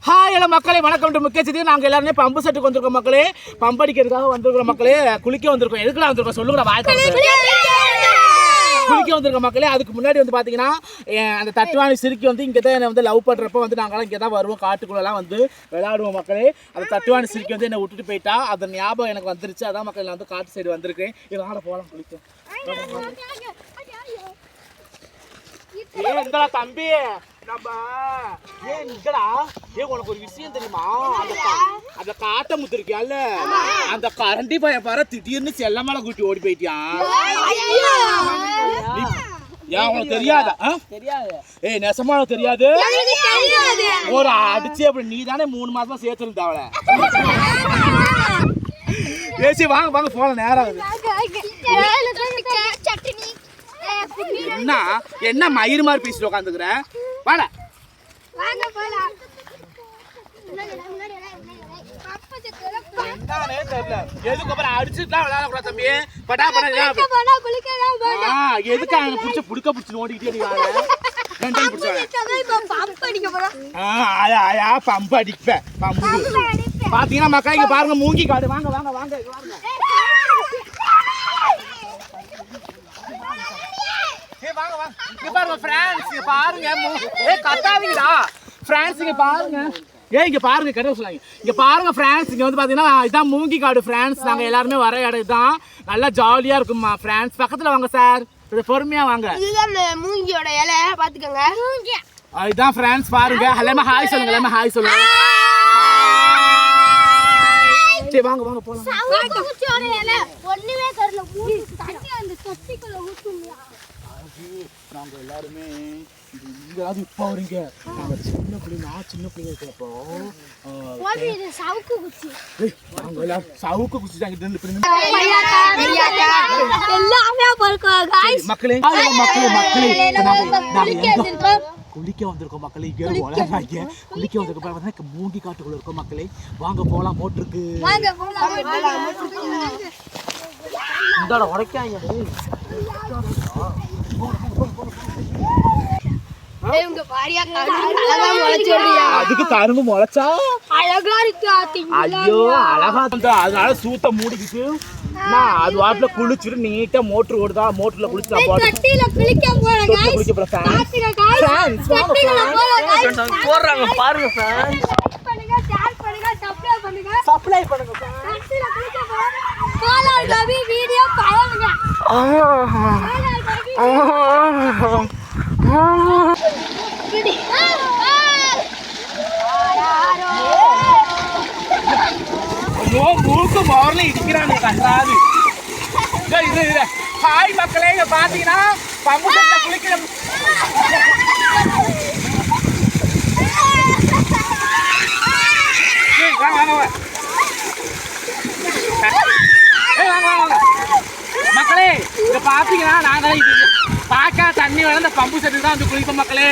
Hi hello மக்களே, வணக்கம் to முக்கிய செய்தி. நாங்கள் எல்லாருமே பம்பு செட்டுக்கு வந்திருக்கோம் மக்களே. பம்பு அடிக்கிறதுக்காக வந்திருக்கிற மக்களே. குளிக்க வந்திருக்கோம். எதுக்குலாம் வந்திருக்கோம் சொல்லுங்க, வாய் குளிக்க வந்திருக்க மக்களே. அதுக்கு முன்னாடி வந்து பார்த்தீங்கன்னா அந்த தட்டுவாணி சிரிக்கி வந்து இங்கே தான் என்னை வந்து லவ் பண்ணுறப்ப வந்து நாங்களாம் இங்கே தான் வருவோம், காட்டுக்குள்ளெல்லாம் வந்து விளையாடுவோம் மக்களே. அந்த தட்டுவாணி சிரிக்கி வந்து என்னை விட்டுட்டு போயிட்டா, அந்த ஞாபகம் எனக்கு வந்துருச்சு. அதான் மக்கள் நான் வந்து காட்டு சைடு வந்திருக்கேன். இதனால போகலாம் குளிக்கும். ஏன்டா தம்பி நம்ம ஏன்டா உனக்கு ஒரு விஷயம் தெரியுமா? அந்த காட்டை முத்திருக்கியால, அந்த கரண்டி பையன் பாரு திடீர்னு செல்லமால கூட்டி ஓடி போயிட்டியான். ஏன் உனக்கு தெரியாதா? ஏய் நெசமா தெரியாது. ஒரு அடிச்சு அப்படி நீ தானே 3 மாசமா சேர்த்துருந்த அவளை. ஏசி வாங்க வாங்க போல நேரம் என்ன மயிறு மாதிரி பேசிட்டு உட்காந்துக்கிற. வாட எதுக்கப்புறம் அடிச்சுட்டுலாம் விளையாடக்கூடாது தம்பி. படா படா எதுக்கு அவனை பிடிச்ச புடுக்க பிடிச்சி ஓடிக்கிட்டே பம்பு அடிப்பேன். பம்பு பாத்தீங்கன்னா மக்கா இங்க பாருங்க, மூங்கி காடு. வாங்க வாங்க வாங்க பாருங்க. கத்தாதீங்களா பிரான்ஸ், இங்க பாருங்க. இங்க பாருங்க, கரெக்டா சொல்லாங்க. இங்க பாருங்க பிரான்ஸ், இங்க வந்து பாத்தீங்கன்னா இதான் மூங்கி காடு பிரான்ஸ். நாங்க எல்லாருமே வர இடம் இதுதான். நல்லா ஜாலியா இருக்குமா பிரான்ஸ். பக்கத்துல வாங்க சார், பொறுமையா வாங்க. மூங்கியோட இலை பாத்துக்கோங்க. இதுதான் பிரான்ஸ் பாருங்க. எல்லாமே ஹாய் சொல்லுங்க, எல்லாமே ஹாய் சொல்லுங்க. சரி வாங்க வாங்க போலாம். நாங்க எல்லாருமே இங்கேயாவது இப்போ வரீங்க. நாங்கள் சின்ன பிள்ளைங்க இருக்கிறப்போ நாங்கள் எல்லாரும் சவுக்கு குச்சி தாங்க மக்களே. குளிக்க வந்திருக்கோம் மக்களே. குளிக்க வந்திருக்கோம். மூங்கி காட்டுக்குள்ள இருக்கோம் மக்களே. வாங்க போலாம். மோட்டருக்கு இந்த உடைக்காங்க. அதுக்கு கரும்பு முளைச்சா அழகா இருக்கு. ஐயோ அழகா இருந்தா அதனால சூத்த மூடிக்கிட்டு அது வாட்டில குளிச்சுட்டு நீட்டா மோட்டர் ஓடுதா. மோட்டர்ல குளிச்சா போடுறாங்க பாருங்க. சப்ளை பண்ணுங்க. மூக்கு மோர்ல இடிக்கிறாங்க கண்டாது. ஹாய் மக்களே, இங்க பாத்தீங்கன்னா பம்பு செட்ல குளிக்கிற மக்களே. இங்க பாத்தீங்கன்னா நாங்களே பார்க்க தண்ணி வளர்ந்த பம்பு செட்டு தான் வந்து குளிப்போம் மக்களே.